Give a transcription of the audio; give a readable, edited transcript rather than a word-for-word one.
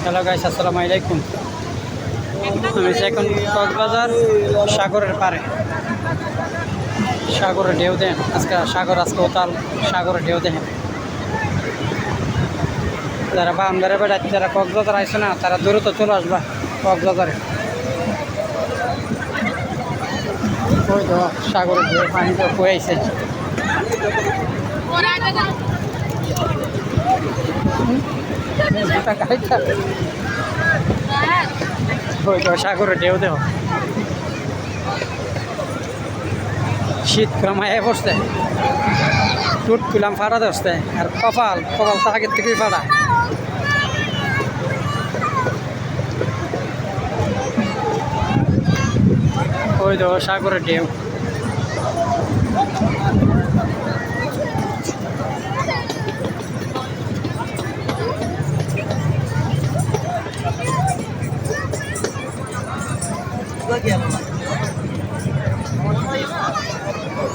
Hello guys, আসসালামু আলাইকুম। আমি এখন কক্সবাজার সাগরের পারে। সাগরের ঢেউ দেন আজকে, সাগর আজকে উতাল, সাগরের ঢেউ দেখেন। যারা বামদারে বেড়াচ্ছে, যারা কক্সবাজার আসছে না, তারা দ্রুত চলে আসবা কক্সবাজারে। ওই তো সাগরের ঢেউ, পানি তো বয়েছে। ওই তো সাগরের ঢেউ দেহ, শীত কমায় পড়ছে, টুট কুলাম ফাটা ধরছে, আর কপাল কপাল তো আগের থেকেই ফাটা। ওই তো সাগরের ঢেউ।